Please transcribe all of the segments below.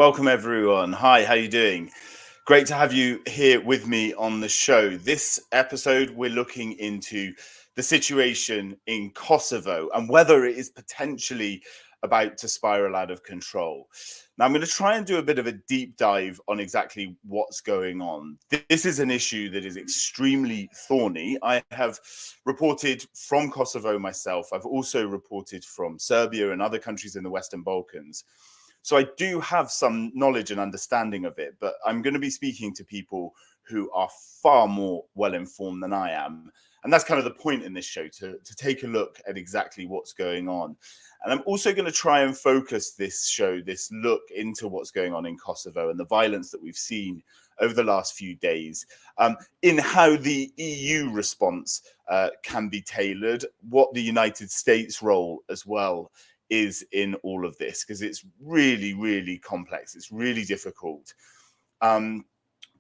Welcome everyone. Hi, how you doing? Great to have you here with me on the show. This episode, we're looking into the situation in Kosovo and whether it is potentially about to spiral out of control. Now, I'm going to try and do a bit of a deep dive on exactly what's going on. This is an issue that is extremely thorny. I have reported from Kosovo myself. I've also reported from Serbia and other countries in the Western Balkans. So I do have some knowledge and understanding of it, but I'm going to be speaking to people who are far more well informed than I am. And that's kind of the point in this show, to take a look at exactly what's going on. And I'm also going to try and focus this show, this look into what's going on in Kosovo and the violence that we've seen over the last few days, in how the EU response can be tailored, what the United States role as well is in all of this, because it's really, really complex. It's really difficult.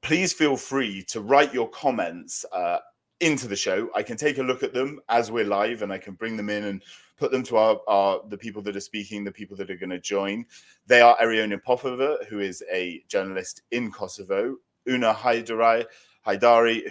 Please feel free to write your comments into the show. I can take a look at them as we're live, and I can bring them in and put them to the people that are speaking, the people that are going to join. They are Erjone Popova, who is a journalist in Kosovo, Una Hajdari,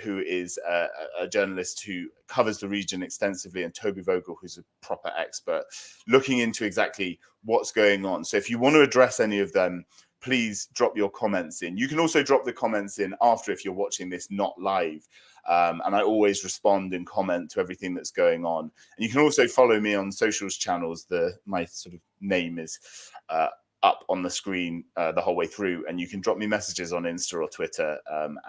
who is a journalist who covers the region extensively, and Toby Vogel, who's a proper expert, looking into exactly what's going on. So if you want to address any of them, please drop your comments in. You can also drop the comments in after if you're watching this not live. And I always respond and comment to everything that's going on. And you can also follow me on socials channels. My sort of name is up on the screen the whole way through, and you can drop me messages on Insta or Twitter,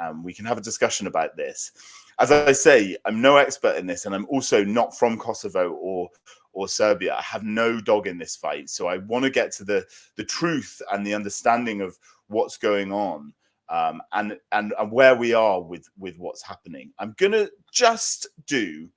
and we can have a discussion about this. As I say, I'm no expert in this, and I'm also not from Kosovo or Serbia. I have no dog in this fight, so I want to get to the truth and the understanding of what's going on, and where we are with what's happening. I'm gonna just do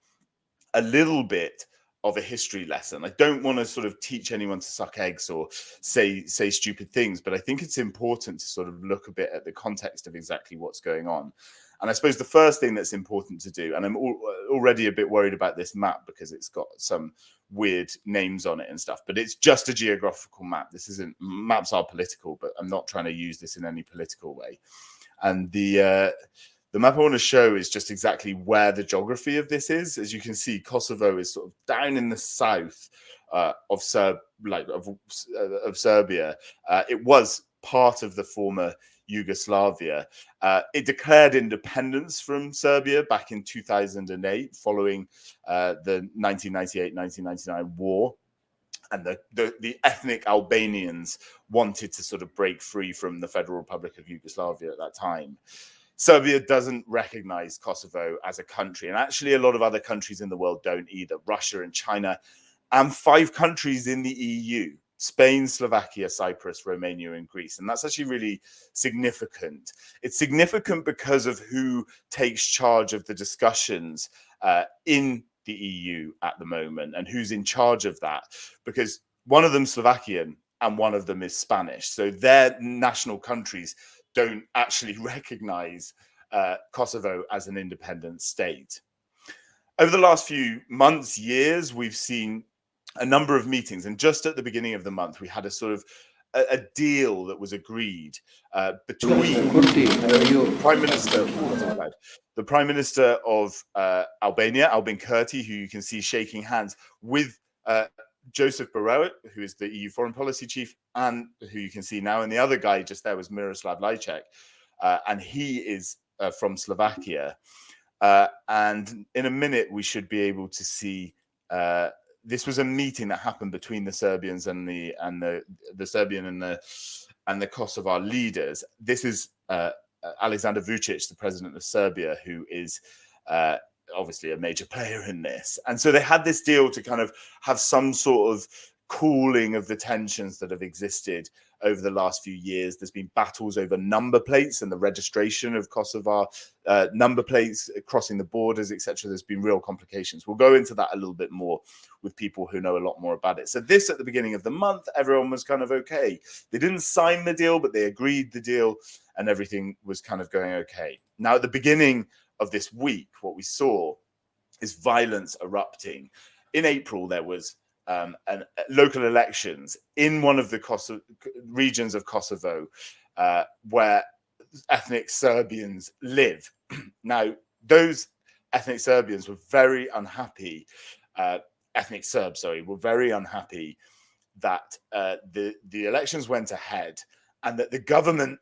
a little bit of a history lesson. I don't want to sort of teach anyone to suck eggs or say stupid things, but I think it's important to sort of look a bit at the context of exactly what's going on. And I suppose the first thing that's important to do, and I'm already a bit worried about this map because it's got some weird names on it and stuff, but it's just a geographical map. This isn't, maps are political, but I'm not trying to use this in any political way. And the map I want to show is just exactly where the geography of this is. As you can see, Kosovo is sort of down in the south of Serbia. It was part of the former Yugoslavia. It declared independence from Serbia back in 2008, following the 1998-1999 war. And the ethnic Albanians wanted to sort of break free from the Federal Republic of Yugoslavia at that time. Serbia doesn't recognize Kosovo as a country, and actually a lot of other countries in the world don't either. Russia and China, and 5 countries in the EU: Spain, Slovakia, Cyprus, Romania, and Greece. And that's actually really significant. It's significant because of who takes charge of the discussions in the EU at the moment, and who's in charge of that, because one of them is Slovakian and one of them is Spanish. So their national countries don't actually recognize Kosovo as an independent state. Over the last few months, years, we've seen a number of meetings. And just at the beginning of the month, we had a sort of a deal that was agreed between the Prime Minister of Albania, Albin Kurti, who you can see shaking hands with Joseph Borrell, who is the EU foreign policy chief, and who you can see now. And the other guy just there was Miroslav Lajcek, and he is from Slovakia. And in a minute, we should be able to see. This was a meeting that happened between the Serbians and the Serbian and the Kosovar leaders. This is Alexander Vučić, the president of Serbia, who is obviously a major player in this. And so they had this deal to kind of have some sort of cooling of the tensions that have existed over the last few years. There's been battles over number plates and the registration of Kosovar number plates, crossing the borders, etc. There's been real complications. We'll go into that a little bit more with people who know a lot more about it. So this, at the beginning of the month, everyone was kind of okay. They didn't sign the deal, but they agreed the deal, and everything was kind of going okay. Now, at the beginning of this week, what we saw is violence erupting. In April, there was and local elections in one of the regions of Kosovo where ethnic Serbians live. Now, those ethnic Serbians were very unhappy. Ethnic Serbs, sorry, were very unhappy that the elections went ahead and that the government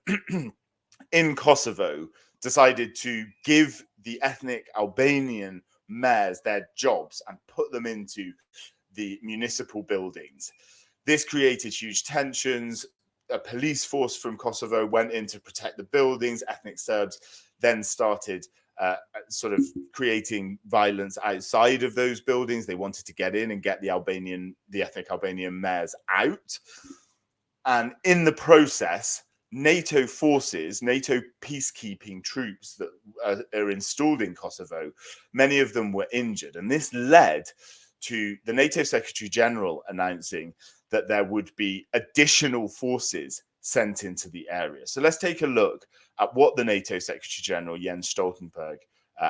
in Kosovo decided to give the ethnic Albanian mayors their jobs and put them into the municipal buildings. This created huge tensions. A police force from Kosovo went in to protect the buildings. Ethnic Serbs then started sort of creating violence outside of those buildings. They wanted to get in and get the ethnic Albanian mayors out. And in the process, NATO forces, NATO peacekeeping troops that are installed in Kosovo, many of them were injured. And this led to the NATO Secretary General announcing that there would be additional forces sent into the area. So let's take a look at what the NATO Secretary General, Jens Stoltenberg,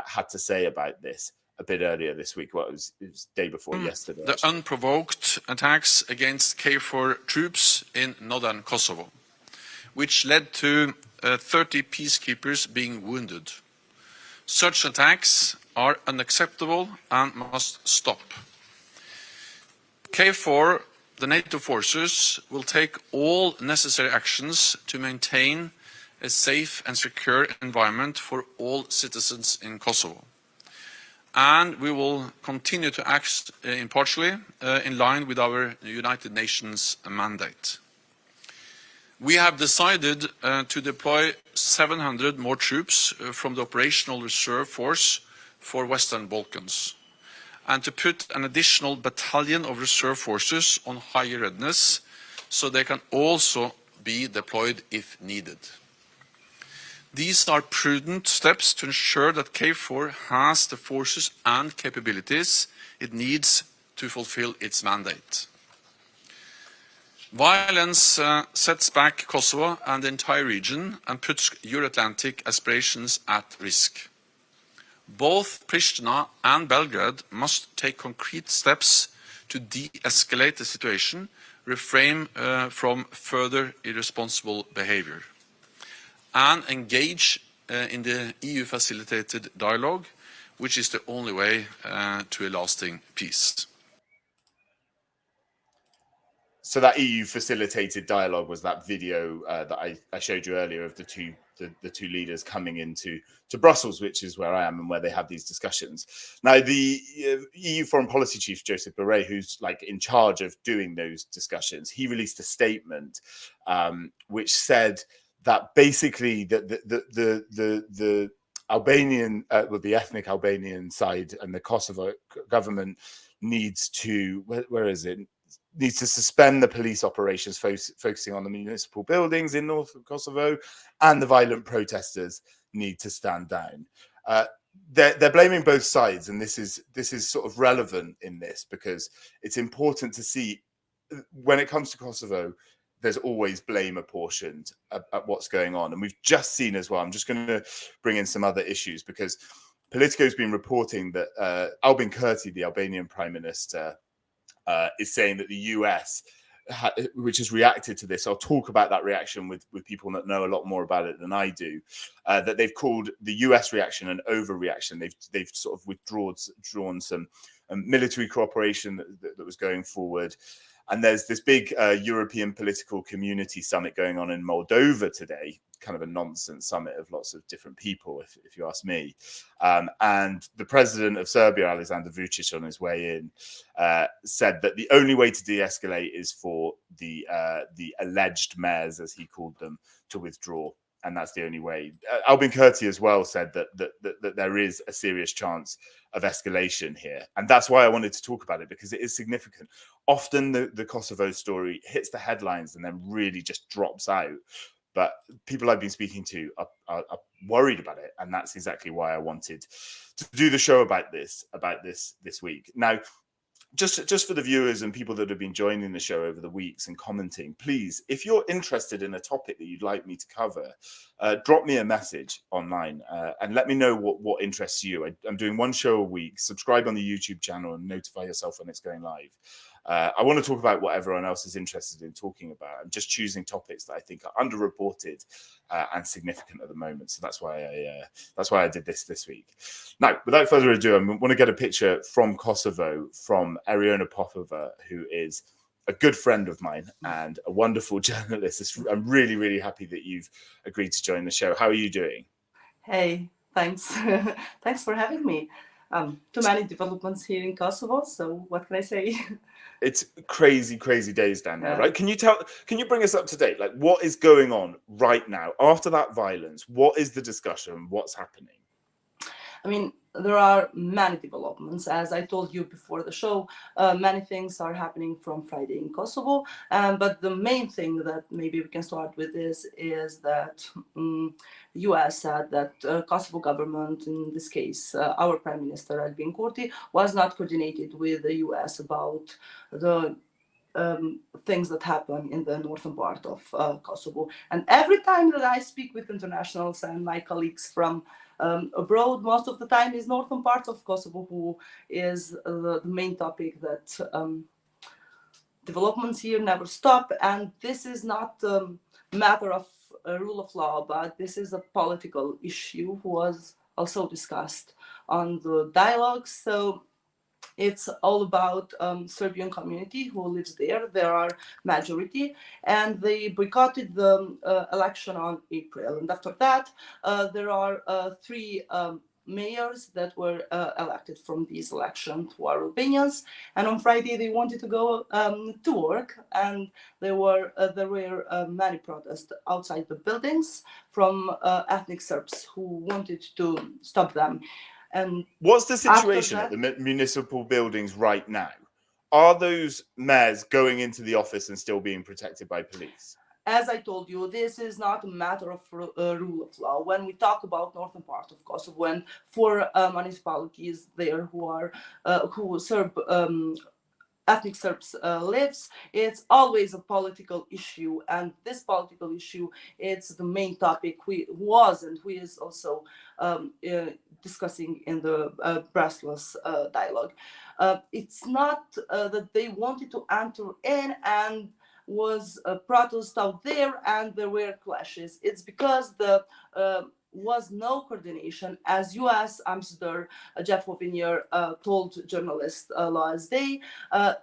had to say about this a bit earlier this week. Well, it was the day before yesterday. The unprovoked attacks against KFOR troops in northern Kosovo, which led to 30 peacekeepers being wounded. Such attacks are unacceptable and must stop. KFOR, the NATO forces, will take all necessary actions to maintain a safe and secure environment for all citizens in Kosovo. And we will continue to act impartially in line with our United Nations mandate. We have decided to deploy 700 more troops from the Operational Reserve Force for Western Balkans, and to put an additional battalion of reserve forces on higher readiness so they can also be deployed if needed. These are prudent steps to ensure that KFOR has the forces and capabilities it needs to fulfill its mandate. Violence sets back Kosovo and the entire region and puts Euro-Atlantic aspirations at risk. Both Pristina and Belgrade must take concrete steps to de-escalate the situation, refrain from further irresponsible behavior, and engage in the EU-facilitated dialogue, which is the only way to a lasting peace. So that EU-facilitated dialogue was that video that I showed you earlier of the two leaders coming into Brussels, which is where I am and where they have these discussions. Now, the EU Foreign Policy Chief, Joseph Borrell, who's like in charge of doing those discussions, he released a statement which said that basically the Albanian, the ethnic Albanian side and the Kosovo government needs to, needs to suspend the police operations focusing on the municipal buildings in north of Kosovo, and the violent protesters need to stand down. They're blaming both sides, and this is sort of relevant in this because it's important to see when it comes to Kosovo, there's always blame apportioned at what's going on. And we've just seen as well, I'm just going to bring in some other issues because Politico's been reporting that Albin Kurti, the Albanian Prime Minister, is saying that the US, which has reacted to this, I'll talk about that reaction with people that know a lot more about it than I do, that they've called the US reaction an overreaction. They've sort of withdrawn some military cooperation that was going forward. And there's this big European political community summit going on in Moldova today, kind of a nonsense summit of lots of different people, if you ask me. And the president of Serbia, Alexander Vučić, on his way in, said that the only way to de-escalate is for the alleged mayors, as he called them, to withdraw. And that's the only way. Albin Kurti as well said that there is a serious chance of escalation here. And that's why I wanted to talk about it, because it is significant. Often the Kosovo story hits the headlines and then really just drops out. But people I've been speaking to are worried about it. And that's exactly why I wanted to do the show about this week. Now, just for the viewers and people that have been joining the show over the weeks and commenting, please, if you're interested in a topic that you'd like me to cover, drop me a message online and let me know what interests you. I'm doing one show a week. Subscribe on the YouTube channel and notify yourself when it's going live. I want to talk about what everyone else is interested in talking about. I'm just choosing topics that I think are underreported and significant at the moment. So that's why I did this week. Now, without further ado, I want to get a picture from Kosovo from Erjone Popova, who is a good friend of mine and a wonderful journalist. I'm really, really happy that you've agreed to join the show. How are you doing? Hey, thanks. Thanks for having me. Too many developments here in Kosovo, so what can I say? It's crazy, crazy days down there, Yeah. right? Can you bring us up to date? Like, what is going on right now after that violence? What is the discussion? What's happening? I mean, there are many developments. As I told you before the show, many things are happening from Friday in Kosovo. But the main thing that maybe we can start with is that the US said that Kosovo government, in this case, our Prime Minister Albin Kurti, was not coordinated with the US about the things that happen in the northern part of Kosovo. And every time that I speak with internationals and my colleagues from abroad, most of the time is northern part of Kosovo who is the main topic that developments here never stop. And this is not a matter of rule of law, but this is a political issue who was also discussed on the dialogue. So it's all about Serbian community who lives there. There are majority, and they boycotted the election on April. And after that, there are three mayors that were elected from these elections who are Albanians. And on Friday, they wanted to go to work, and there were many protests outside the buildings from ethnic Serbs who wanted to stop them. And what's the situation that, at the municipal buildings right now? Are those mayors going into the office and still being protected by police? As I told you, this is not a matter of rule of law. When we talk about northern part of Kosovo and four municipalities there who serve ethnic Serbs lives, it's always a political issue, and this political issue, it's the main topic we was and who is also discussing in the Brussels dialogue. It's not that they wanted to enter in and was a protest out there and there were clashes. It's because the was no coordination, as U.S. Ambassador Jeff Vogel told journalists last day.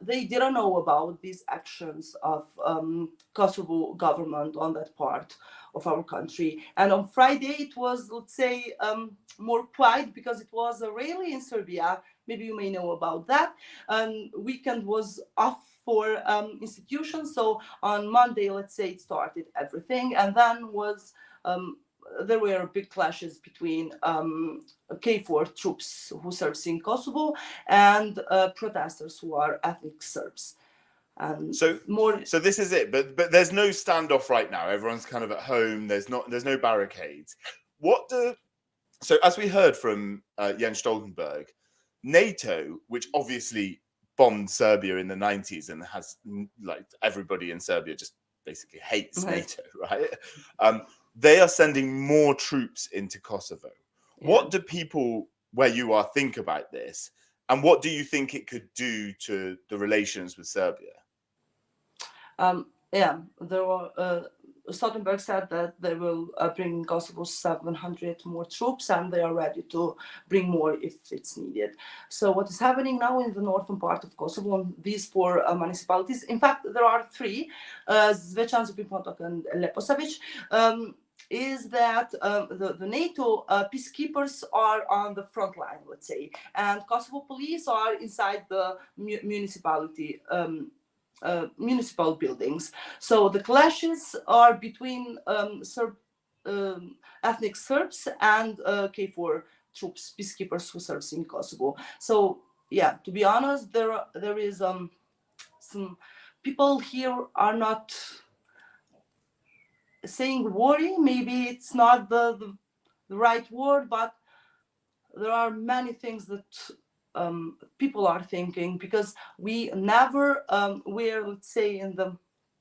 They didn't know about these actions of Kosovo government on that part of our country. And on Friday, it was, let's say, more quiet because it was a rally in Serbia. Maybe you may know about that. And weekend was off for institutions. So on Monday, let's say, it started everything. And then was there were big clashes between KFOR troops who serves in Kosovo and protesters who are ethnic Serbs. So this is it, but there's no standoff right now. Everyone's kind of at home. There's no barricades. So as we heard from Jens Stoltenberg, NATO, which obviously bombed Serbia in the 90s and has, like, everybody in Serbia just basically hates NATO, right? They are sending more troops into Kosovo. Yeah. What do people where you are think about this? And what do you think it could do to the relations with Serbia? There were, Stoltenberg said that they will bring in Kosovo 700 more troops, and they are ready to bring more if it's needed. So what is happening now in the northern part of Kosovo, these four municipalities, in fact, there are three, Zvečan, Zupin Potok, and Leposavić, is that the NATO peacekeepers are on the front line, let's say, and Kosovo police are inside the municipality municipal buildings. So the clashes are between ethnic Serbs and KFOR troops, peacekeepers who serves in Kosovo. So yeah, to be honest, there is some people here are not saying worry. Maybe it's not the right word, but there are many things that people are thinking, because we never were, let's say, in the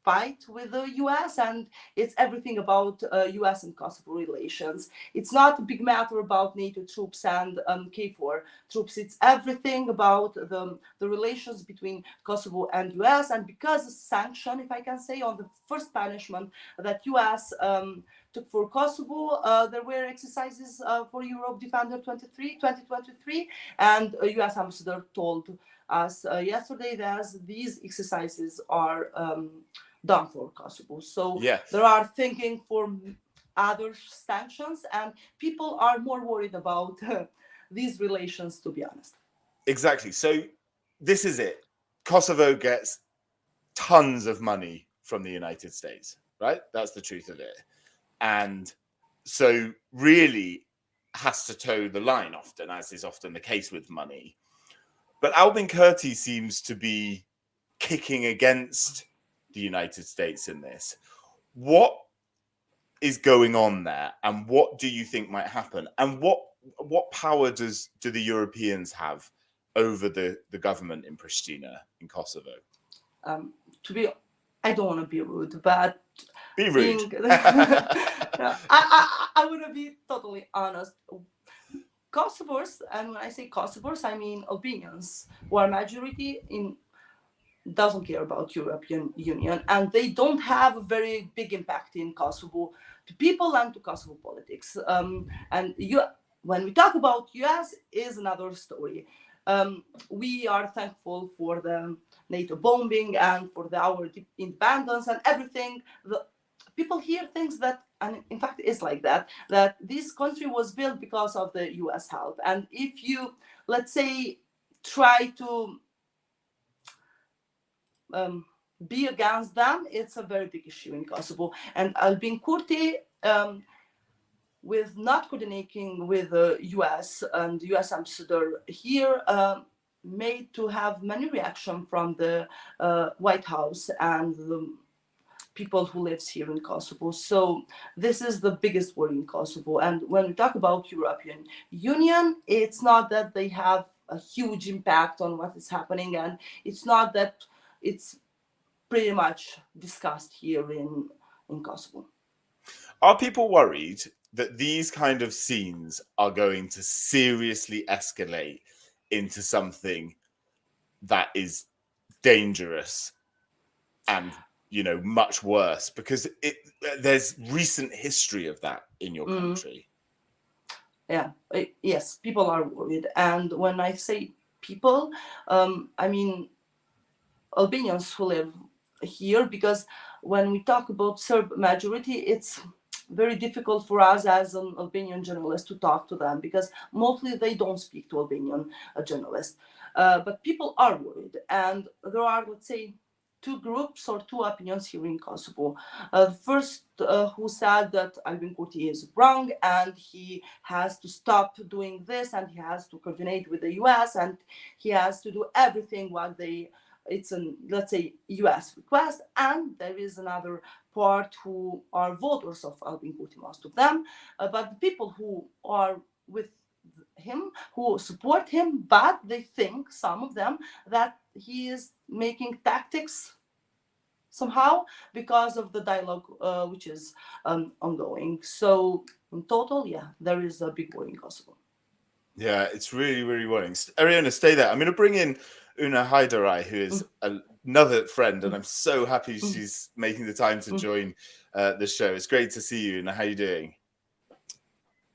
fight with the US, and it's everything about US and Kosovo relations. It's not a big matter about NATO troops and KFOR troops. It's everything about the relations between Kosovo and US. And because the sanction, if I can say, on the first punishment that US took for Kosovo, there were exercises for Europe Defender 2023, and a US ambassador told us yesterday that these exercises are done for Kosovo. So there are thinking for other sanctions, and people are more worried about these relations, to be honest. Exactly. So this is it. Kosovo gets tons of money from the United States, right? That's the truth of it. And so really has to toe the line often, as is often the case with money. But Albin Kurti seems to be kicking against the United States in this. What is going on there, and what do you think might happen? And what power do the Europeans have over the government in Pristina, in Kosovo? I don't want to be rude, but be rude. I want to be totally honest. Kosovars, and when I say Kosovars, I mean Albanians, who are majority doesn't care about European Union, and they don't have a very big impact in Kosovo to people and to Kosovo politics. When we talk about US, is another story. We are thankful for the NATO bombing and for our independence and everything. The people here think that, and in fact it's like that this country was built because of the US help. And if you, let's say, try to be against them, it's a very big issue in Kosovo. And Albin Kurti, with not coordinating with the US and the US ambassador here, made to have many reaction from the White House and the people who lives here in Kosovo. So this is the biggest worry in Kosovo. And when we talk about European Union, it's not that they have a huge impact on what is happening, and it's not that it's pretty much discussed here in Kosovo. Are people worried that these kind of scenes are going to seriously escalate into something that is dangerous and, you know, much worse? Because there's recent history of that in your country. Yes, people are worried. And when I say people, I mean Albanians who live here, because when we talk about Serb majority, it's very difficult for us as an Albanian journalist to talk to them, because mostly they don't speak to Albanian journalists. But people are worried, and there are, let's say, two groups or two opinions here in Kosovo. First, who said that Albin Kurti is wrong and he has to stop doing this, and he has to coordinate with the US, and he has to do everything what it's an, let's say, US request. And there is another part who are voters of Albin Kurti, most of them, but the people who are with him, who support him, but they think, some of them, that he is making tactics somehow because of the dialogue which is ongoing. So in total, there is a big worry in Kosovo. Yeah, it's really, really worrying. Erjone, stay there. I'm going to bring in Una Hajdari, who is another friend, and I'm so happy she's making the time to join the show. It's great to see you, Una. How are you doing?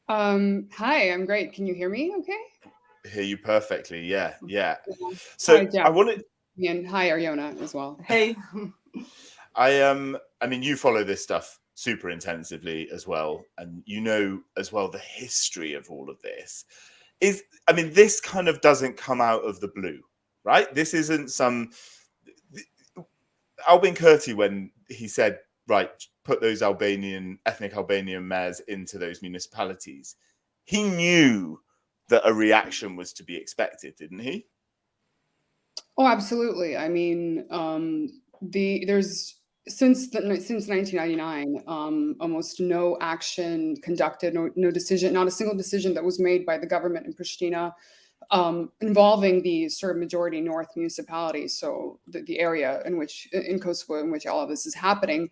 Hi, I'm great. Can you hear me okay? Hear you perfectly. Yeah. So hi, Jack. I wanted... And hi, Erjone, as well. Hey. I mean, you follow this stuff super intensively as well, and you know as well the history of all of this. This kind of doesn't come out of the blue, right? This isn't some... Albin Kurti, when he said, right, put those ethnic Albanian mayors into those municipalities, he knew that a reaction was to be expected, didn't he? Oh, absolutely. I mean, there's since 1999, almost no action conducted, no decision, not a single decision that was made by the government in Pristina involving the Serb majority North municipality, so the area in Kosovo in which all of this is happening.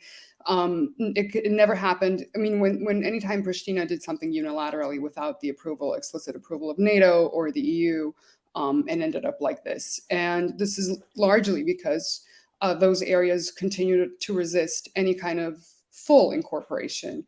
It never happened. I mean, when anytime Pristina did something unilaterally without the explicit approval of NATO or the EU, and ended up like this. And this is largely because those areas continue to resist any kind of full incorporation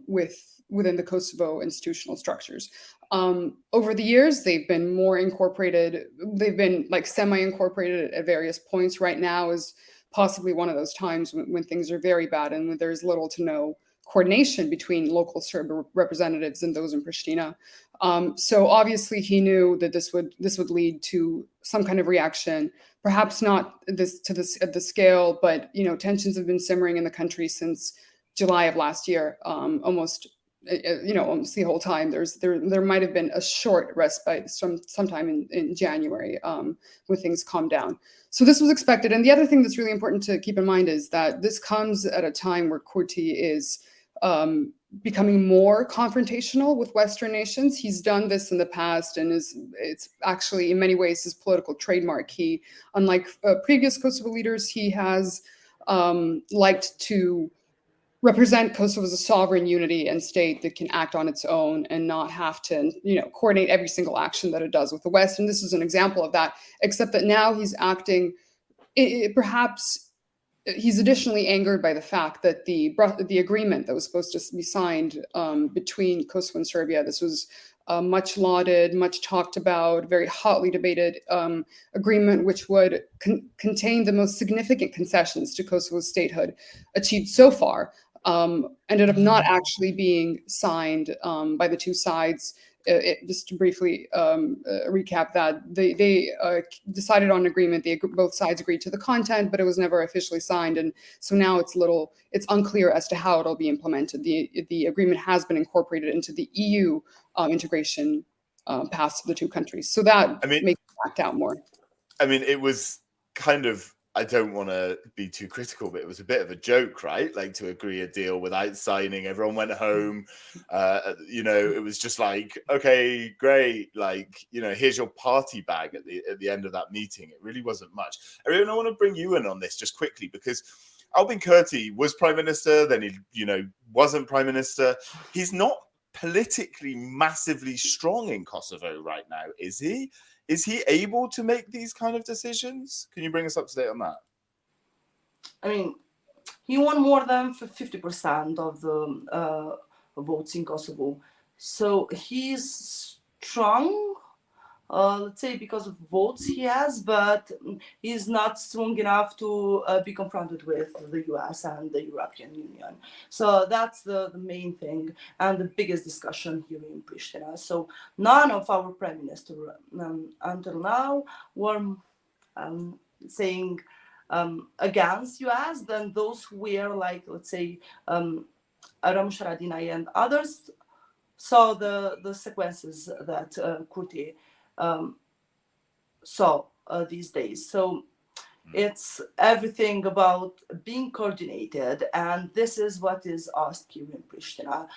within the Kosovo institutional structures. Over the years, they've been more incorporated. They've been like semi-incorporated at various points. Right now is possibly one of those times when things are very bad and when there's little to no coordination between local Serb representatives and those in Pristina. So obviously he knew that this would lead to some kind of reaction, perhaps not at the scale, but tensions have been simmering in the country since July of last year, almost the whole time. There might have been a short respite sometime in January when things calmed down. So this was expected. And the other thing that's really important to keep in mind is that this comes at a time where Kurti is becoming more confrontational with Western nations. He's done this in the past, and it's actually in many ways his political trademark. He, unlike previous Kosovo leaders, he has liked to represent Kosovo as a sovereign unity and state that can act on its own and not have to, coordinate every single action that it does with the West. And this is an example of that, except that now he's acting, perhaps he's additionally angered by the fact that the agreement that was supposed to be signed between Kosovo and Serbia, this was much lauded, much talked about, very hotly debated agreement, which would contain the most significant concessions to Kosovo's statehood achieved so far, ended up not actually being signed by the two sides. Just to briefly recap that, they decided on an agreement. Both sides agreed to the content, but it was never officially signed. And so now it's unclear as to how it'll be implemented. The agreement has been incorporated into the EU integration paths of the two countries. So that makes it act out more. I mean, it was kind of, I don't want to be too critical, but it was a bit of a joke, right? Like, to agree a deal without signing, everyone went home. It was just like, okay, great. Like, here's your party bag at the end of that meeting. It really wasn't much. Erjone, I want to bring you in on this just quickly, because Albin Kurti was prime minister, then he, wasn't prime minister. He's not politically massively strong in Kosovo right now, is he? Is he able to make these kind of decisions? Can you bring us up to date on that? I mean, he won more than 50% of the votes in Kosovo. So he's strong, let's say, because of votes he has, but he's not strong enough to be confronted with the US and the European Union. So that's the main thing and the biggest discussion here in Pristina. So none of our prime minister until now were saying against US, then those who were like, let's say, Aram Sharadinaj and others saw the sequences that Kurti saw these days. So it's everything about being coordinated, and this is what is asked here in Pristina.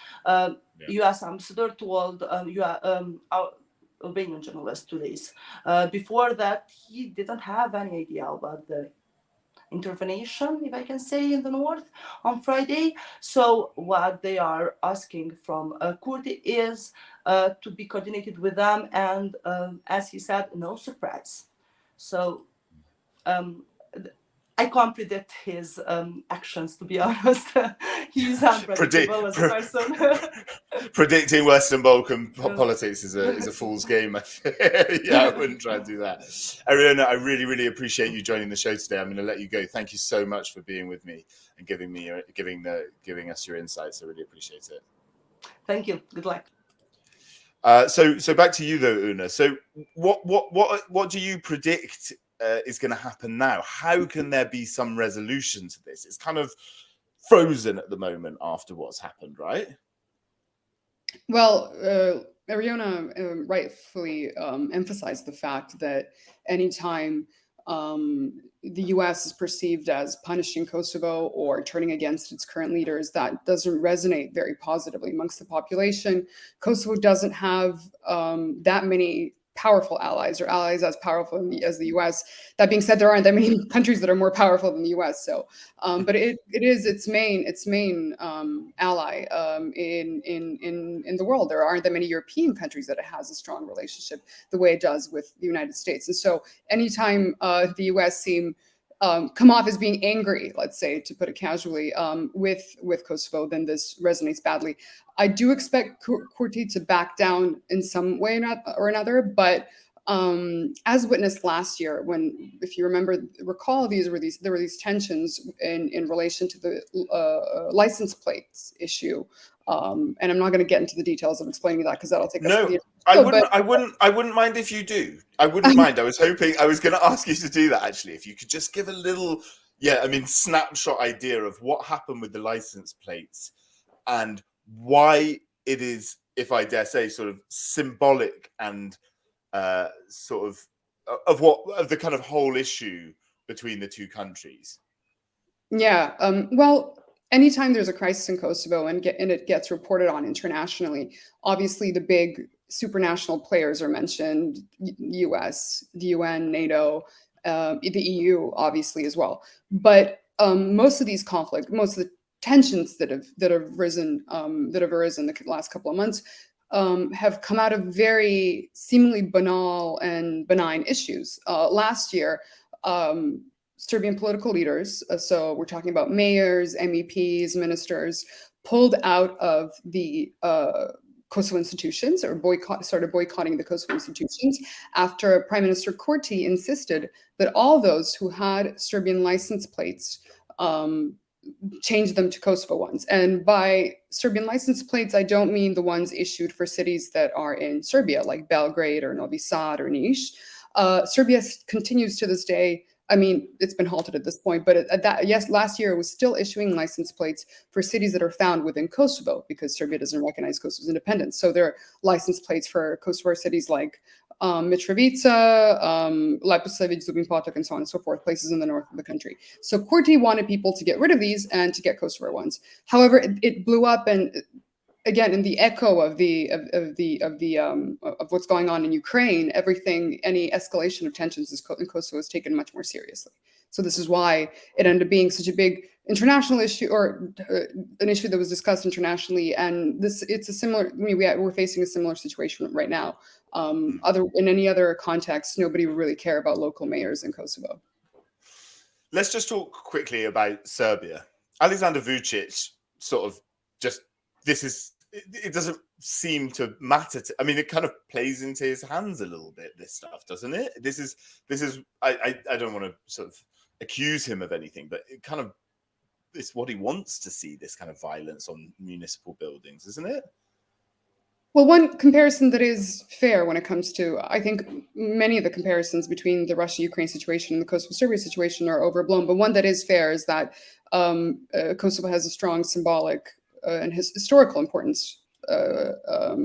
US ambassador told our Albanian journalist 2 days before that he didn't have any idea about the intervention, if I can say, in the north on Friday. So what they are asking from Kurti is to be coordinated with them, and as he said, no surprise. So I can't predict his actions, to be honest. He's unpredictable as a person. Predicting Western Balkan politics is a fool's game. I wouldn't try and do that. Erjone, I really, really appreciate you joining the show today. I'm going to let you go. Thank you so much for being with me and giving us your insights. I really appreciate it. Thank you. Good luck. So back to you though, Una. So what do you predict is going to happen now? How can there be some resolution to this? It's kind of frozen at the moment after what's happened, right? Well, Erjone rightfully emphasized the fact that anytime the US is perceived as punishing Kosovo or turning against its current leaders, that doesn't resonate very positively amongst the population. Kosovo doesn't have that many powerful allies, or allies as powerful as the U.S. That being said, there aren't that many countries that are more powerful than the U.S. So, but it is its main ally in the world. There aren't that many European countries that it has a strong relationship the way it does with the United States. And so, anytime the U.S. come off as being angry, let's say, to put it casually, with Kosovo, then this resonates badly. I do expect Kurti to back down in some way or another, but as witnessed last year, when, if you recall, there were these tensions in relation to the license plates issue. And I'm not going to get into the details of explaining that because that'll take up the I wouldn't mind if you do. I wouldn't mind. I was going to ask you to do that, actually. If you could just give a little, snapshot idea of what happened with the license plates and why it is, if I dare say, sort of symbolic and sort of the kind of whole issue between the two countries. Yeah. Well, anytime there's a crisis in Kosovo and it gets reported on internationally, obviously the big supranational players are mentioned: U.S., the UN, NATO, the EU, obviously as well. But most of these conflicts, most of the tensions that have arisen the last couple of months have come out of very seemingly banal and benign issues. Last year, Serbian political leaders, so we're talking about mayors, MEPs, ministers, pulled out of the Kosovo institutions, or started boycotting the Kosovo institutions after Prime Minister Kurti insisted that all those who had Serbian license plates change them to Kosovo ones. And by Serbian license plates, I don't mean the ones issued for cities that are in Serbia, like Belgrade or Novi Sad or Niš. Serbia continues to this day. I mean, it's been halted at this point, but last year it was still issuing license plates for cities that are found within Kosovo, because Serbia doesn't recognize Kosovo's independence. So there are license plates for Kosovo cities like Mitrovica, Leposavić, Zubin Potok, and so on and so forth, places in the north of the country. So Kurti wanted people to get rid of these and to get Kosovo ones. However, it blew up, and again, in the echo of what's going on in Ukraine, any escalation of tensions in Kosovo is taken much more seriously. So this is why it ended up being such a big international issue, or an issue that was discussed internationally. And we're facing a similar situation right now. In any other context, nobody would really care about local mayors in Kosovo. Let's just talk quickly about Serbia. Alexander Vucic it doesn't seem to matter. It kind of plays into his hands a little bit, this stuff, doesn't it? This is. I don't want to sort of accuse him of anything, but it's what he wants to see, this kind of violence on municipal buildings, isn't it? Well, one comparison that is fair when it comes to, I think many of the comparisons between the Russia-Ukraine situation and the Kosovo-Serbia situation are overblown, but one that is fair is that Kosovo has a strong symbolic and historical importance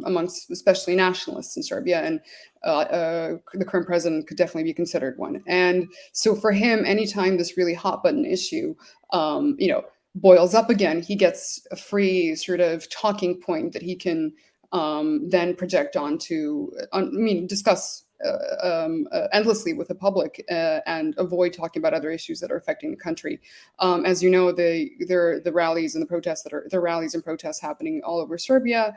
amongst especially nationalists in Serbia, and the current president could definitely be considered one. And so for him, anytime this really hot button issue, boils up again, he gets a free sort of talking point that he can then project discuss endlessly with the public and avoid talking about other issues that are affecting the country. As you know, the rallies and the protests rallies and protests happening all over Serbia,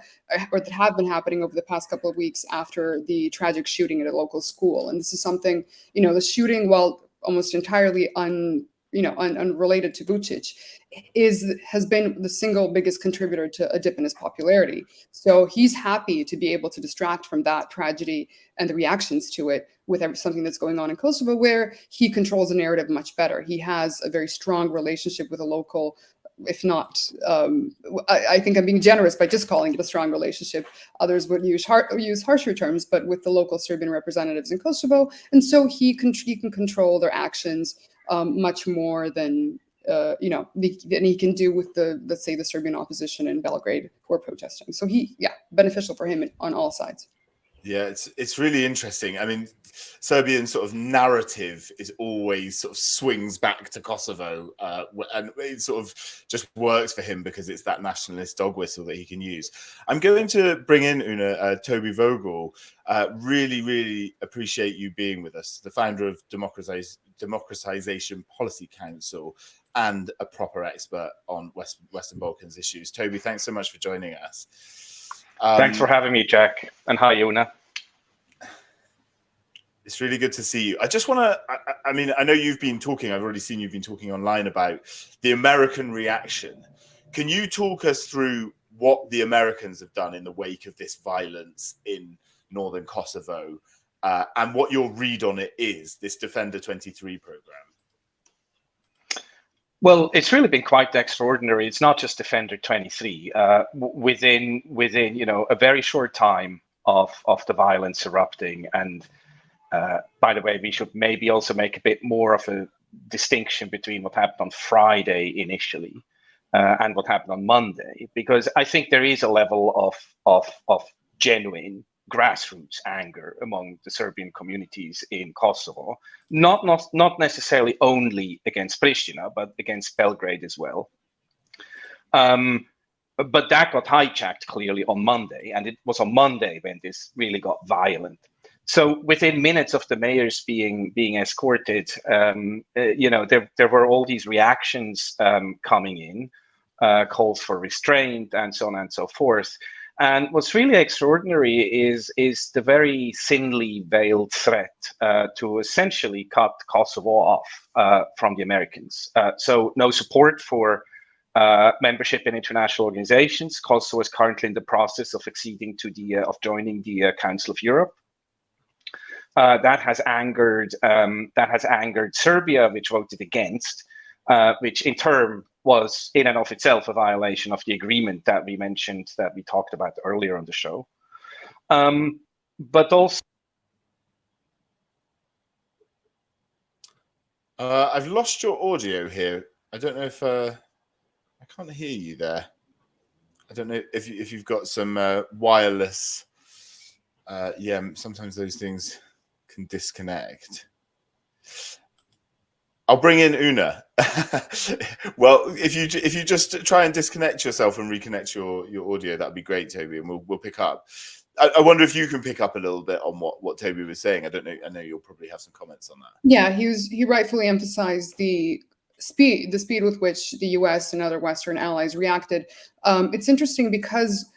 or that have been happening over the past couple of weeks after the tragic shooting at a local school. And this is something, the shooting, while almost entirely unrelated to Vucic, has been the single biggest contributor to a dip in his popularity. So he's happy to be able to distract from that tragedy and the reactions to it with something that's going on in Kosovo, where he controls the narrative much better. He has a very strong relationship with a local, if not, I think I'm being generous by just calling it a strong relationship. Others would use harsher terms, but with the local Serbian representatives in Kosovo. And so he can control their actions much more than he can do with let's say, the Serbian opposition in Belgrade who are protesting. So beneficial for him on all sides. Yeah, it's really interesting. I mean, Serbian sort of narrative is always sort of swings back to Kosovo, and it sort of just works for him because it's that nationalist dog whistle that he can use. I'm going to bring in Una, Toby Vogel. Really, really appreciate you being with us, the founder of Democratization Policy Council and a proper expert on Western Balkans issues. Toby, thanks so much for joining us. Thanks for having me, Jack. And hi, Una. It's really good to see you. I just want to, I mean, I know you've been talking, I've already seen you've been talking online about the American reaction. Can you talk us through what the Americans have done in the wake of this violence in northern Kosovo and what your read on it is, this Defender 23 program? Well, it's really been quite extraordinary. It's not just Defender 23. Within a very short time of the violence erupting, and by the way, we should maybe also make a bit more of a distinction between what happened on Friday initially and what happened on Monday, because I think there is a level of genuine grassroots anger among the Serbian communities in Kosovo, not necessarily only against Pristina, but against Belgrade as well. But that got hijacked clearly on Monday, and it was on Monday when this really got violent. So within minutes of the mayors being escorted, there were all these reactions coming in, calls for restraint, and so on and so forth. And what's really extraordinary is the very thinly veiled threat to essentially cut Kosovo off from the Americans. So no support for membership in international organizations. Kosovo is currently in the process of joining the Council of Europe. That has angered Serbia, which voted against, which in turn was in and of itself a violation of the agreement that we mentioned, that we talked about earlier on the show. But also, I've lost your audio here. I don't know if I can't hear you there. I don't know if you've got some wireless. Yeah, sometimes those things can disconnect. I'll bring in Una. Well, if you just try and disconnect yourself and reconnect your audio, that'd be great, Toby, and we'll pick up. I wonder if you can pick up a little bit on what Toby was saying. I don't know. I know you'll probably have some comments on that. Yeah, he rightfully emphasized the speed with which the U.S. and other Western allies reacted. It's interesting because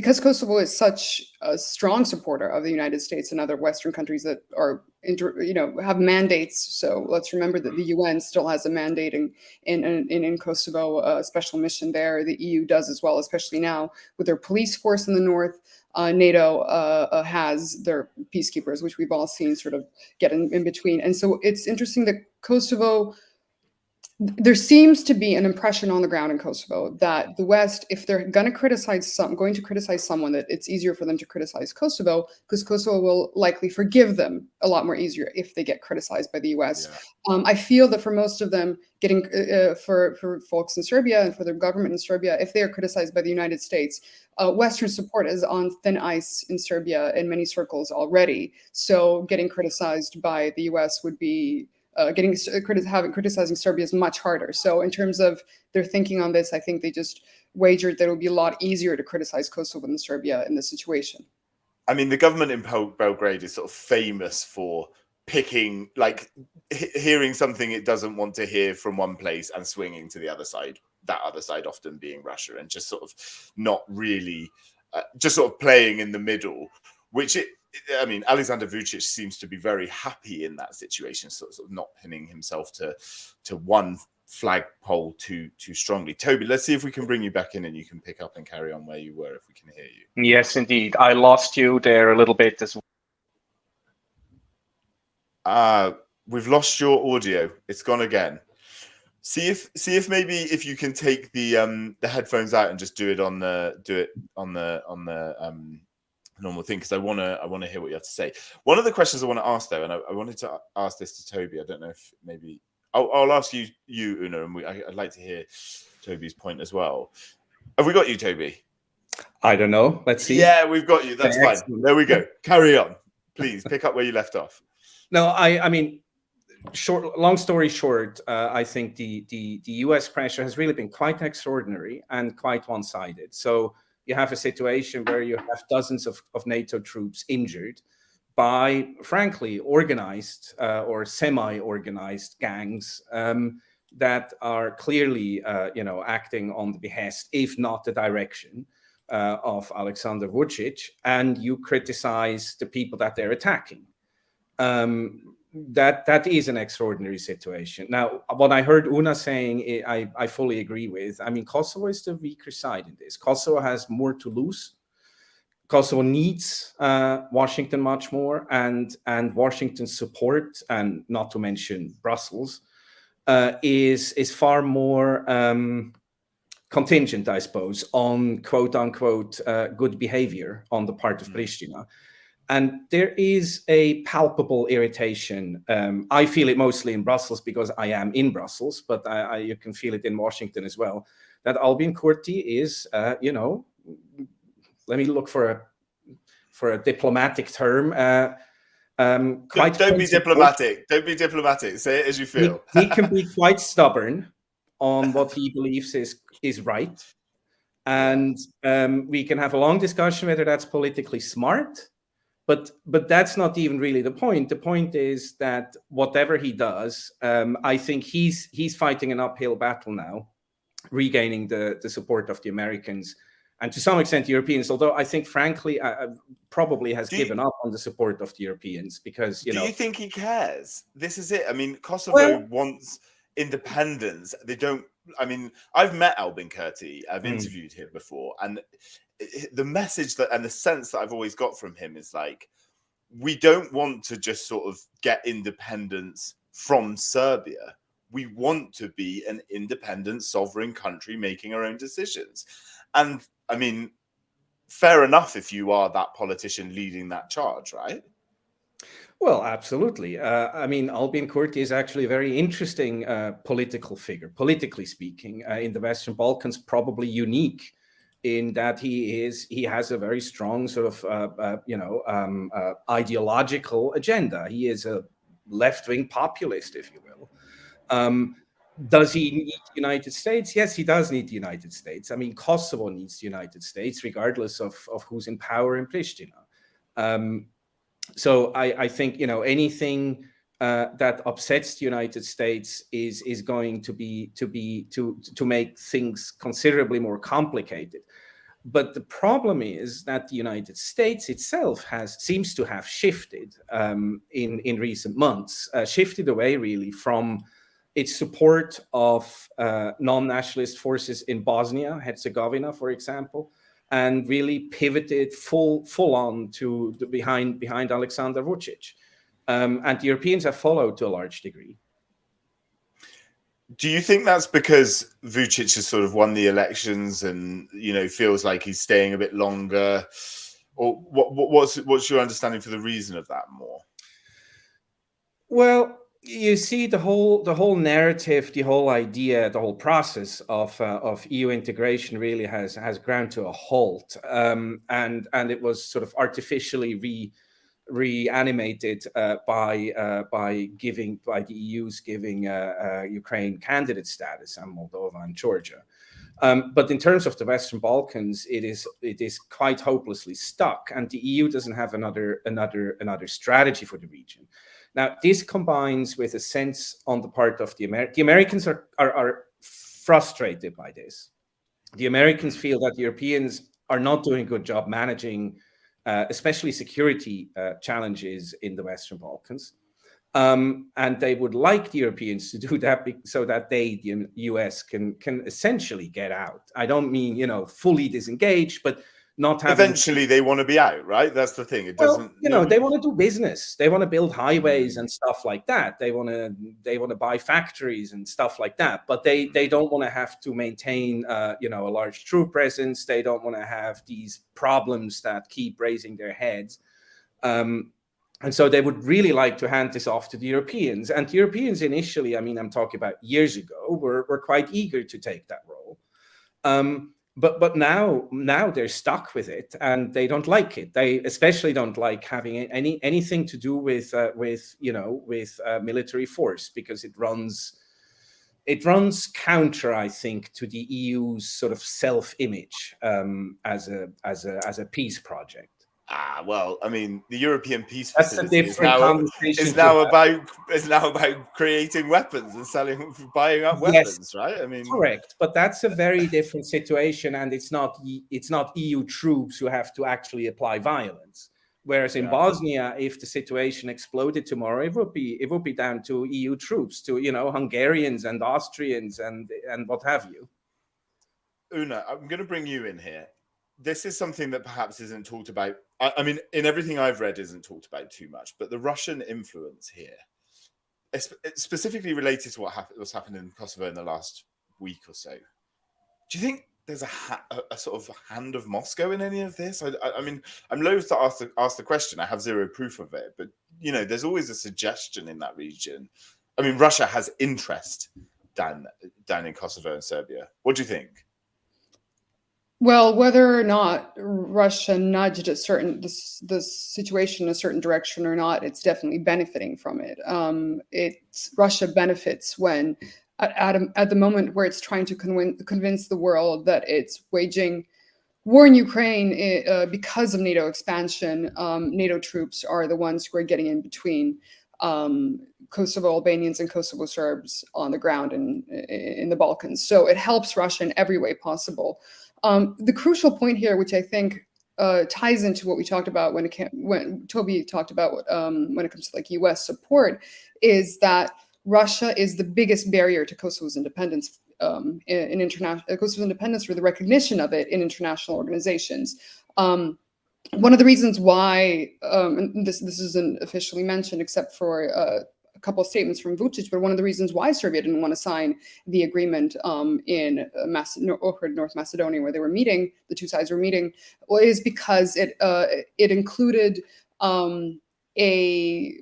Kosovo is such a strong supporter of the United States and other Western countries that are, have mandates. So let's remember that the UN still has a mandate in Kosovo, a special mission there. The EU does as well, especially now with their police force in the north. NATO has their peacekeepers, which we've all seen sort of get in between. And so it's interesting that Kosovo, there seems to be an impression on the ground in Kosovo that the West, if they're going to criticize someone, that it's easier for them to criticize Kosovo because Kosovo will likely forgive them a lot more easier if they get criticized by the US. Yeah. I feel that for most of them, getting for folks in Serbia and for their government in Serbia, if they are criticized by the United States, Western support is on thin ice in Serbia in many circles already. So getting criticized by the US would be criticizing Serbia is much harder. So in terms of their thinking on this, I think they just wagered that it would be a lot easier to criticize Kosovo than Serbia in this situation. I mean, the government in Belgrade is sort of famous for picking, like hearing something it doesn't want to hear from one place and swinging to the other side, that other side often being Russia, and just sort of not really, just sort of playing in the middle, I mean, Alexander Vucic seems to be very happy in that situation, sort of not pinning himself to one flagpole too strongly. Toby, let's see if we can bring you back in and you can pick up and carry on where you were, if we can hear you. Yes, indeed. I lost you there a little bit as well. We've lost your audio. It's gone again. See if maybe if you can take the headphones out and just do it on the normal thing, because I want to hear what you have to say. One of the questions I want to ask though, and I wanted to ask this to Toby. I don't know if maybe I'll ask you Una, and I'd like to hear Toby's point as well. Have we got you, Toby? I don't know. Let's see. Yeah, we've got you. That's fine. Excellent. There we go. Carry on. Please pick up where you left off. No, I mean, long story short, I think the US pressure has really been quite extraordinary and quite one-sided. So you have a situation where you have dozens of NATO troops injured by, frankly, organized or semi-organized gangs that are clearly, acting on the behest, if not the direction, of Alexander Vučić, and you criticize the people that they're attacking. That is an extraordinary situation. Now, what I heard Una saying, I fully agree with. I mean, Kosovo is the weaker side in this. Kosovo has more to lose. Kosovo needs Washington much more, and Washington's support, and not to mention Brussels, is far more contingent, I suppose, on quote unquote good behavior on the part of Pristina. And there is a palpable irritation. I feel it mostly in Brussels because I am in Brussels, but you can feel it in Washington as well, that Albin Kurti is, let me look for a diplomatic term. Don't be diplomatic. Don't be diplomatic. Say it as you feel. He can be quite stubborn on what he believes is right. And we can have a long discussion whether that's politically smart. But that's not even really the point. The point is that whatever he does, I think he's fighting an uphill battle now, regaining the support of the Americans and to some extent the Europeans. Although I think, frankly, probably has given up on the support of the Europeans because Do you think he cares? This is it. I mean, Kosovo wants independence. They don't. I mean, I've met Albin Kurti. I've interviewed him before, and the message that and the sense that I've always got from him is like, we don't want to just sort of get independence from Serbia. We want to be an independent, sovereign country making our own decisions. And I mean, fair enough if you are that politician leading that charge, right? Well, absolutely. I mean, Albin Kurti is actually a very interesting political figure, politically speaking, in the Western Balkans, probably unique in that he has a very strong sort of, ideological agenda. He is a left-wing populist, if you will. Does he need the United States? Yes, he does need the United States. I mean, Kosovo needs the United States, regardless of who's in power in Pristina. So I think, anything that upsets the United States is going to make things considerably more complicated. But the problem is that the United States itself seems to have shifted in recent months, shifted away really from its support of non-nationalist forces in Bosnia, Herzegovina, for example, and really pivoted full on to behind Alexander Vučić. And the Europeans have followed to a large degree. Do you think that's because Vučić has sort of won the elections and, feels like he's staying a bit longer? Or what's your understanding for the reason of that more? Well, you see, the whole narrative, the whole idea, the whole process of EU integration really has ground to a halt, and it was sort of artificially reanimated by the EU's giving Ukraine candidate status and Moldova and Georgia. But in terms of the Western Balkans, it is quite hopelessly stuck, and the EU doesn't have another strategy for the region. Now, this combines with a sense on the part of the Americans are frustrated by this. The Americans feel that the Europeans are not doing a good job managing, especially security challenges in the Western Balkans. And they would like the Europeans to do that so that the US, can essentially get out. I don't mean, fully disengage, but not having... Eventually they want to be out, right? That's the thing. It doesn't... they want to do business. They want to build highways and stuff like that. They want to buy factories and stuff like that. But they don't want to have to maintain, a large troop presence. They don't want to have these problems that keep raising their heads. And so they would really like to hand this off to the Europeans. And the Europeans initially, I'm talking about years ago, were quite eager to take that role. but now they're stuck with it, and they don't like it. They especially don't like having anything to do with military force, because it runs counter, I think, to the EU's sort of self-image as a peace project. Well, I mean, the European Peace That's a Facility different conversation. is now about creating weapons and buying up weapons, right? I mean, correct, but that's a very different situation, and it's not EU troops who have to actually apply violence. Whereas in Bosnia, if the situation exploded tomorrow, it would be down to EU troops, to Hungarians and Austrians and what have you. Una, I'm going to bring you in here. This is something that perhaps isn't talked about. I mean, in everything I've read, isn't talked about too much. But the Russian influence here, specifically related to what's happened in Kosovo in the last week or so, do you think there's a sort of hand of Moscow in any of this? I mean, I'm loath to ask the question. I have zero proof of it, but there's always a suggestion in that region. I mean, Russia has interest down in Kosovo and Serbia. What do you think? Well, whether or not Russia nudged the situation in a certain direction or not, it's definitely benefiting from it. Russia benefits when, at the moment where it's trying to convince the world that it's waging war in Ukraine because of NATO expansion. NATO troops are the ones who are getting in between Kosovo Albanians and Kosovo Serbs on the ground in the Balkans. So it helps Russia in every way possible. The crucial point here, which I think ties into what we talked about when Toby talked about when it comes to like U.S. support, is that Russia is the biggest barrier to Kosovo's independence in international Kosovo's independence, or the recognition of it in international organizations. One of the reasons why, and this isn't officially mentioned except for a couple of statements from Vučić, but one of the reasons why Serbia didn't want to sign the agreement in North Macedonia, where they were meeting, the two sides were meeting, is because it included a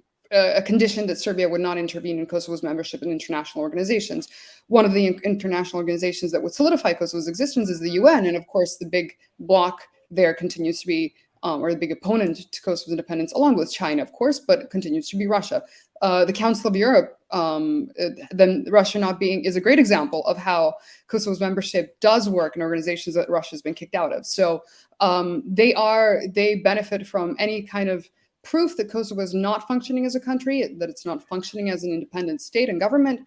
condition that Serbia would not intervene in Kosovo's membership in international organizations. One of the international organizations that would solidify Kosovo's existence is the UN, and of course the big bloc there continues to be, or the big opponent to Kosovo's independence, along with China, of course, but continues to be Russia. The Council of Europe, then Russia not being, is a great example of how Kosovo's membership does work in organizations that Russia has been kicked out of. So they benefit from any kind of proof that Kosovo is not functioning as a country, that it's not functioning as an independent state and government,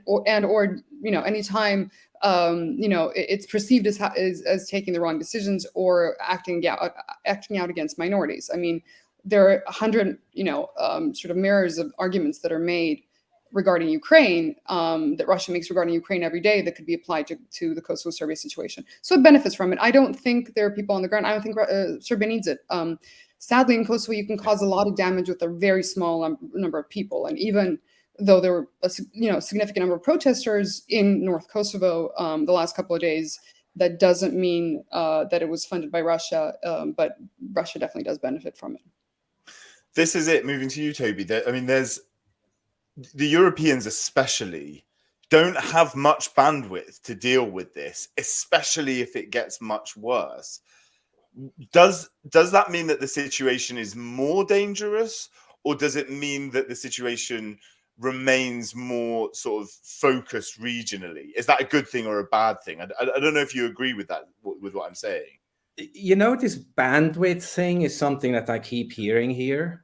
or anytime it's perceived as taking the wrong decisions or acting out against minorities. I mean, there are 100 sort of mirrors of arguments that are made regarding Ukraine, that Russia makes regarding Ukraine every day, that could be applied to the Kosovo-Serbia situation. So it benefits from it. I don't think there are people on the ground. I don't think Serbia needs it. Sadly, in Kosovo, you can cause a lot of damage with a very small number of people. And even though there were a significant number of protesters in North Kosovo the last couple of days, that doesn't mean that it was funded by Russia, but Russia definitely does benefit from it. This is it. Moving to you, Toby. I mean, there's the Europeans especially don't have much bandwidth to deal with this, especially if it gets much worse. Does that mean that the situation is more dangerous, or does it mean that the situation remains more sort of focused regionally? Is that a good thing or a bad thing? I don't know if you agree with that, with what I'm saying. This bandwidth thing is something that I keep hearing here.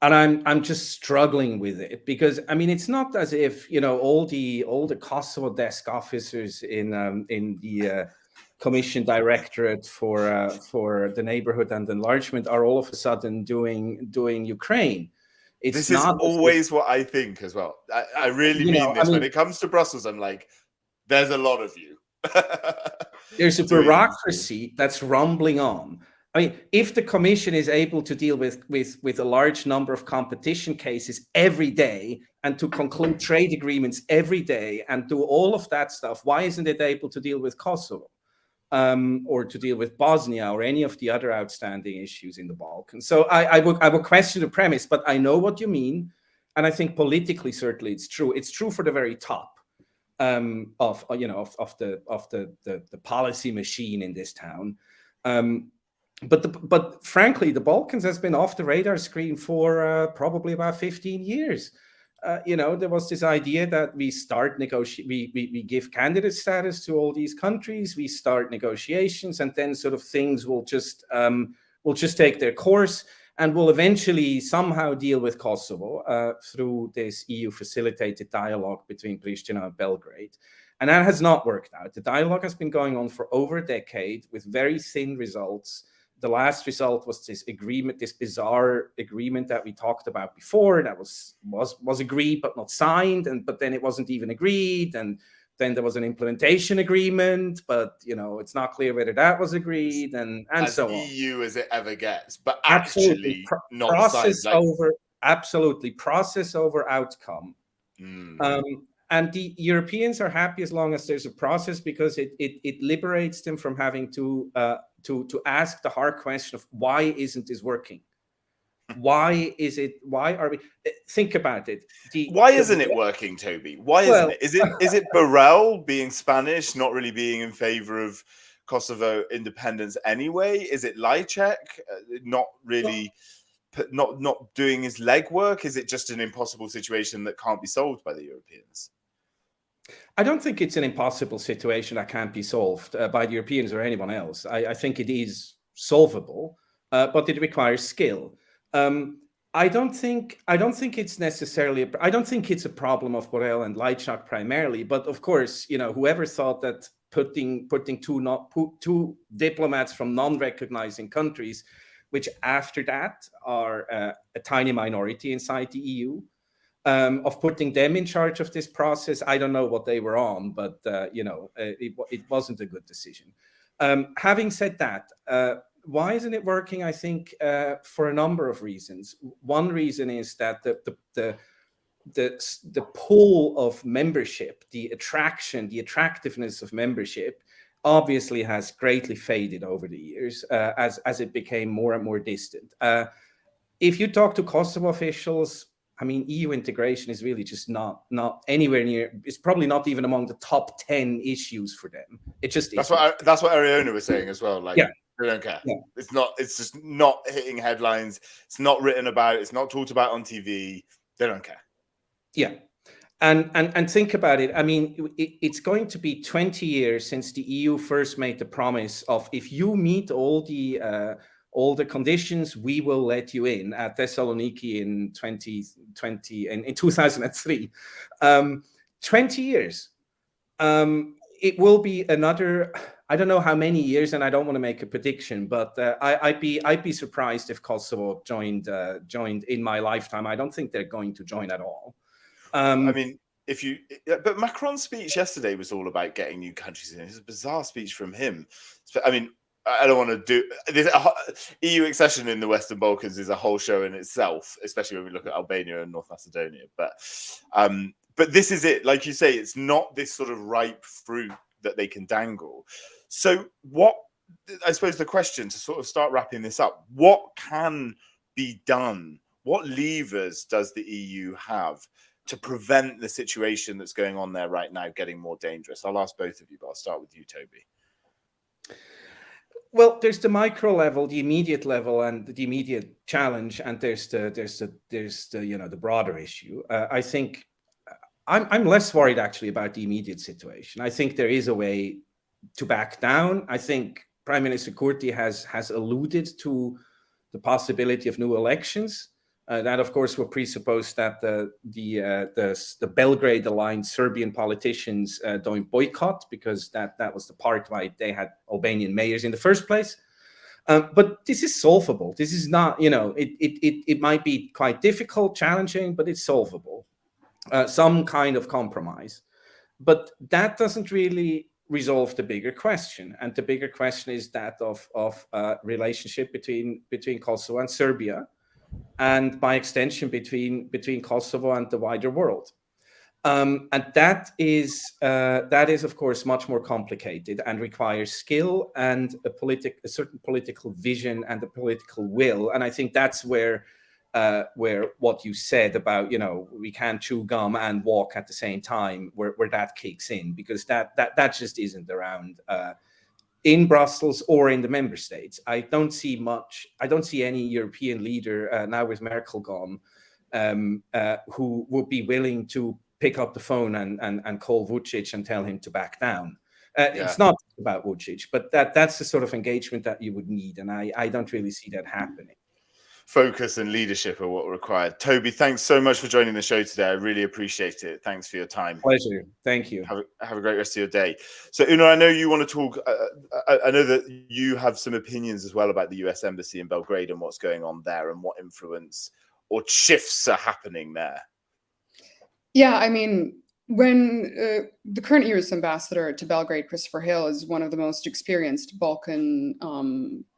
And I'm just struggling with it, because I mean, it's not as if all the Kosovo desk officers in the Commission Directorate for the Neighborhood and Enlargement are all of a sudden doing Ukraine. This is always what I think as well. I really mean this. When it comes to Brussels, I'm like, there's a lot of you. There's a bureaucracy that's rumbling on. I mean, if the Commission is able to deal with a large number of competition cases every day, and to conclude trade agreements every day, and do all of that stuff, why isn't it able to deal with Kosovo, or to deal with Bosnia, or any of the other outstanding issues in the Balkans? So I would question the premise, but I know what you mean, and I think politically, certainly, it's true. It's true for the very top. of the policy machine in this town. But frankly, the Balkans has been off the radar screen for probably about 15 years. There was this idea that we start we give candidate status to all these countries, we start negotiations, and then sort of things will just take their course, and we'll eventually somehow deal with Kosovo through this EU-facilitated dialogue between Pristina and Belgrade. And that has not worked out. The dialogue has been going on for over a decade with very thin results. The last result was this agreement, this bizarre agreement that we talked about before, that was agreed but not signed, but then it wasn't even agreed, and then there was an implementation agreement, but it's not clear whether that was agreed, and so on. As EU as it ever gets, but actually not process signed. Absolutely, process over outcome. And the Europeans are happy as long as there's a process, because it liberates them from having to ask the hard question of why isn't this working? Why are we? Think about it. Why isn't it working, Toby? Why isn't it? Is it Borrell being Spanish, not really being in favor of Kosovo independence anyway? Is it Lajcak not really not doing his legwork? Is it just an impossible situation that can't be solved by the Europeans? I don't think it's an impossible situation that can't be solved by the Europeans or anyone else. I think it is solvable, but it requires skill. I don't think it's necessarily. I don't think it's a problem of Borrell and Lajcak primarily, but of course, whoever thought that putting two diplomats from non-recognizing countries, which after that are a tiny minority inside the EU, of putting them in charge of this process, I don't know what they were on, but it wasn't a good decision. Having said that, why isn't it working? I think for a number of reasons. One reason is that the pull of membership, the attractiveness of membership, obviously has greatly faded over the years as it became more and more distant. If you talk to Kosovo officials, I mean, EU integration is really just not anywhere near. It's probably not even among the top 10 issues for them. It just that's what Erjone was saying as well. Like, they don't care. Yeah. It's just not hitting headlines. It's not written about. It's not talked about on TV. They don't care. Yeah, and think about it. I mean, it's going to be 20 years since the EU first made the promise of, if you meet all the conditions, we will let you in, at Thessaloniki in 2020 and in 2003. 20 years. It will be another, I don't know how many years, and I don't want to make a prediction, but I'd be surprised if Kosovo joined in my lifetime. I don't think they're going to join at all. I mean, but Macron's speech yesterday was all about getting new countries in. It's a bizarre speech from him. I mean, I don't want to do this. EU accession in the Western Balkans is a whole show in itself, especially when we look at Albania and North Macedonia. But this is it. Like you say, it's not this sort of ripe fruit that they can dangle. So I suppose the question, to sort of start wrapping this up, what can be done? What levers does the EU have to prevent the situation that's going on there right now getting more dangerous? I'll ask both of you, but I'll start with you, Toby. Well, there's the micro level, the immediate level, and the immediate challenge, and there's the broader issue. I think I'm less worried actually about the immediate situation. I think there is a way to back down. I think Prime Minister Kurti has alluded to the possibility of new elections. That, of course, will presuppose that the Belgrade-aligned Serbian politicians don't boycott, because that was the part why they had Albanian mayors in the first place. But this is solvable. This is not, it might be quite difficult, challenging, but it's solvable. Some kind of compromise. But that doesn't really resolve the bigger question. And the bigger question is that of relationship between Kosovo and Serbia, and by extension between Kosovo and the wider world. And that is of course much more complicated and requires skill and a certain political vision and a political will. And I think that's where where what you said about, we can't chew gum and walk at the same time, where that kicks in, because that just isn't around in Brussels or in the member states. I don't see any European leader now with Merkel gone who would be willing to pick up the phone and call Vučić and tell him to back down. It's not about Vučić, but that's the sort of engagement that you would need, and I don't really see that happening. Focus and leadership are what are required. Toby, thanks so much for joining the show today. I really appreciate it. Thanks for your time. Pleasure. Thank you. Have a great rest of your day. So, Una, I know you want to talk. I know that you have some opinions as well about the US Embassy in Belgrade and what's going on there and what influence or shifts are happening there. Yeah, I mean, when the current U.S. ambassador to Belgrade, Christopher Hill, is one of the most experienced Balkan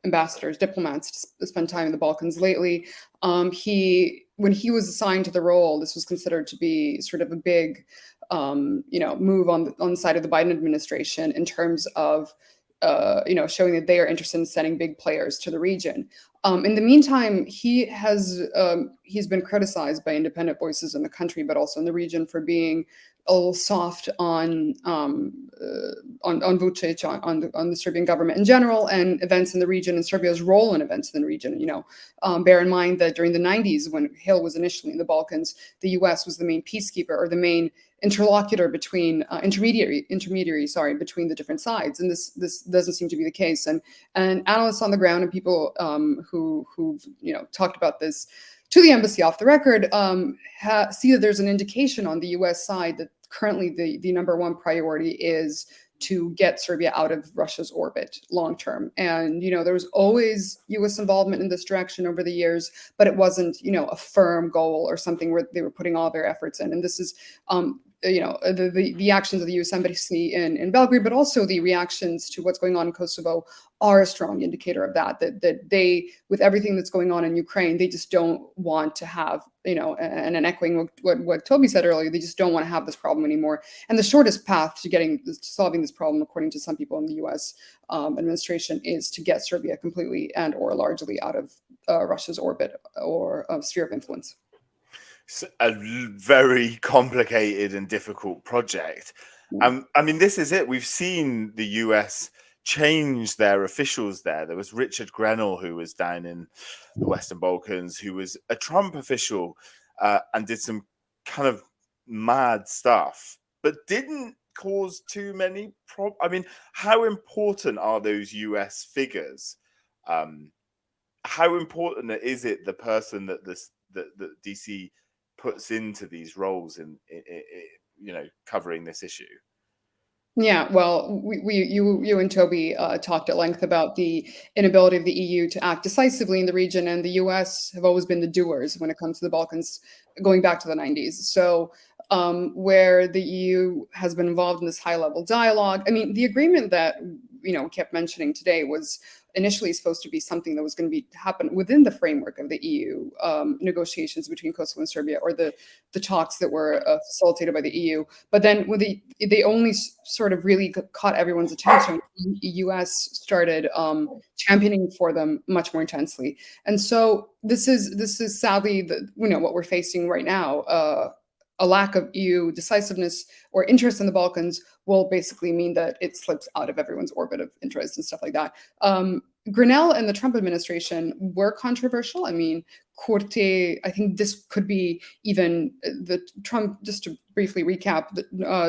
ambassadors, diplomats to spend time in the Balkans lately. When he was assigned to the role, this was considered to be sort of a big, move on the side of the Biden administration in terms of, showing that they are interested in sending big players to the region. In the meantime, he's been criticized by independent voices in the country, but also in the region, for being a little soft on Vučić, on the Serbian government in general, and events in the region, and Serbia's role in events in the region. Bear in mind that during the 90s, when Hill was initially in the Balkans, the U.S. was the main peacekeeper, or the main interlocutor between intermediary between the different sides, and this doesn't seem to be the case. And analysts on the ground and people who've talked about this to the embassy off the record see that there's an indication on the U.S. side that currently the number one priority is to get Serbia out of Russia's orbit long term. And there was always U.S. involvement in this direction over the years, but it wasn't a firm goal or something where they were putting all their efforts in. And this is the actions of the U.S. Embassy in Belgrade, but also the reactions to what's going on in Kosovo are a strong indicator of that they, with everything that's going on in Ukraine, they just don't want to have, and echoing what Toby said earlier, they just don't want to have this problem anymore. And the shortest path to solving this problem, according to some people in the U.S. Administration, is to get Serbia completely and or largely out of Russia's orbit or sphere of influence. It's a very complicated and difficult project. I mean, this is it. We've seen the US change their officials there. There was Richard Grenell, who was down in the Western Balkans, who was a Trump official and did some kind of mad stuff, but didn't cause too many problems. I mean, how important are those US figures? How important is it, the person that that DC puts into these roles in covering this issue? Yeah, well, you and Toby talked at length about the inability of the EU to act decisively in the region, and the US have always been the doers when it comes to the Balkans, going back to the 90s. So where the EU has been involved in this high-level dialogue, I mean, the agreement that we kept mentioning today was initially supposed to be something that was going to happen within the framework of the EU negotiations between Kosovo and Serbia, or the talks that were facilitated by the EU. But then when they only sort of really caught everyone's attention, the US started championing for them much more intensely. And so this is sadly what we're facing right now. A lack of EU decisiveness or interest in the Balkans will basically mean that it slips out of everyone's orbit of interest and stuff like that. Grenell and the Trump administration were controversial. I mean, Kurti, I think this could be even the Trump, just to briefly recap,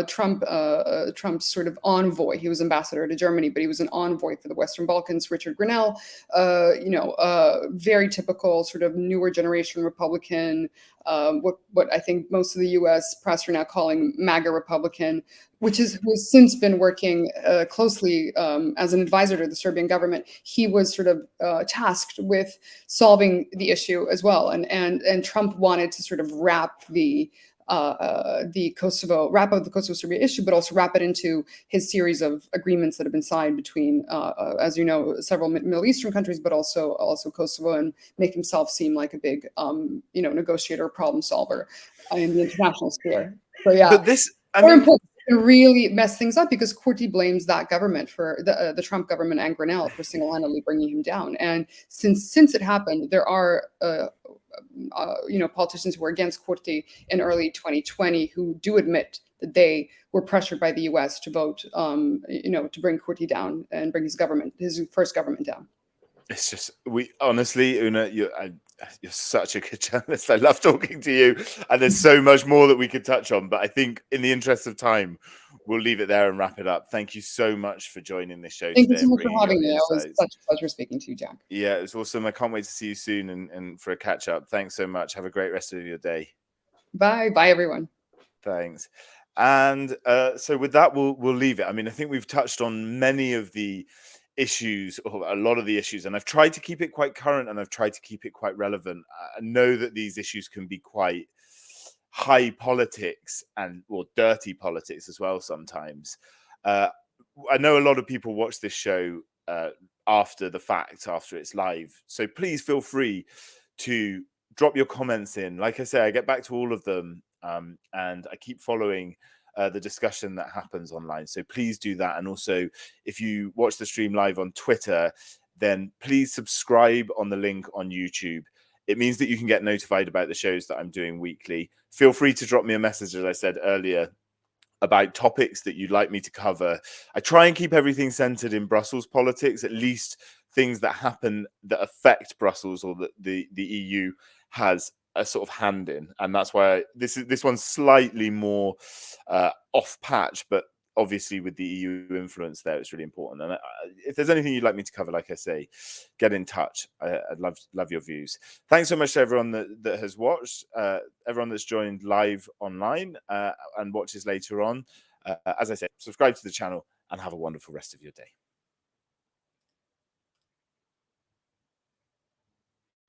Trump's sort of envoy. He was ambassador to Germany, but he was an envoy for the Western Balkans, Richard Grenell, very typical sort of newer generation Republican, what I think most of the US press are now calling MAGA Republican, which has since been working closely as an advisor to the Serbian government. He was sort of tasked with solving the issue as well, and Trump wanted to sort of wrap the Kosovo-Serbia issue, but also wrap it into his series of agreements that have been signed between, as you know, several Middle Eastern countries, but also Kosovo, and make himself seem like a big, negotiator, problem solver in the international sphere. So yeah, but this, I mean, really mess things up, because Kurti blames that government, for the Trump government and Grenell, for single-handedly bringing him down. And since it happened, there are politicians who were against Kurti in early 2020 who do admit that they were pressured by the U.S. to vote, to bring Kurti down and bring his first government down. It's just, honestly, Una, you're such a good journalist. I love talking to you, and there's so much more that we could touch on. But I think, in the interest of time, we'll leave it there and wrap it up. Thank you so much for joining this show Thank today. you so much for having me. It was such a pleasure speaking to you, Jack. Yeah, it was awesome. I can't wait to see you soon and for a catch up. Thanks so much. Have a great rest of your day. Bye, everyone. Thanks. And so with that, we'll leave it. I mean, I think we've touched on many of the issues, or a lot of the issues, and I've tried to keep it quite current, and I've tried to keep it quite relevant. I know that these issues can be quite high politics or dirty politics as well sometimes. I know a lot of people watch this show after the fact, after it's live, so please feel free to drop your comments in. Like I say, I get back to all of them, and I keep following the discussion that happens online. So please do that. And also, if you watch the stream live on Twitter, then please subscribe on the link on YouTube. It means that you can get notified about the shows that I'm doing weekly. Feel free to drop me a message, as I said earlier, about topics that you'd like me to cover. I try and keep everything centered in Brussels politics, at least things that happen that affect Brussels or that the EU has a sort of hand in, and that's why this one's slightly more off patch, but obviously with the EU influence there, it's really important. And if there's anything you'd like me to cover, like I say, get in touch. I'd love your views. Thanks so much to everyone that has watched, everyone that's joined live online and watches later on. As I said, subscribe to the channel and have a wonderful rest of your day.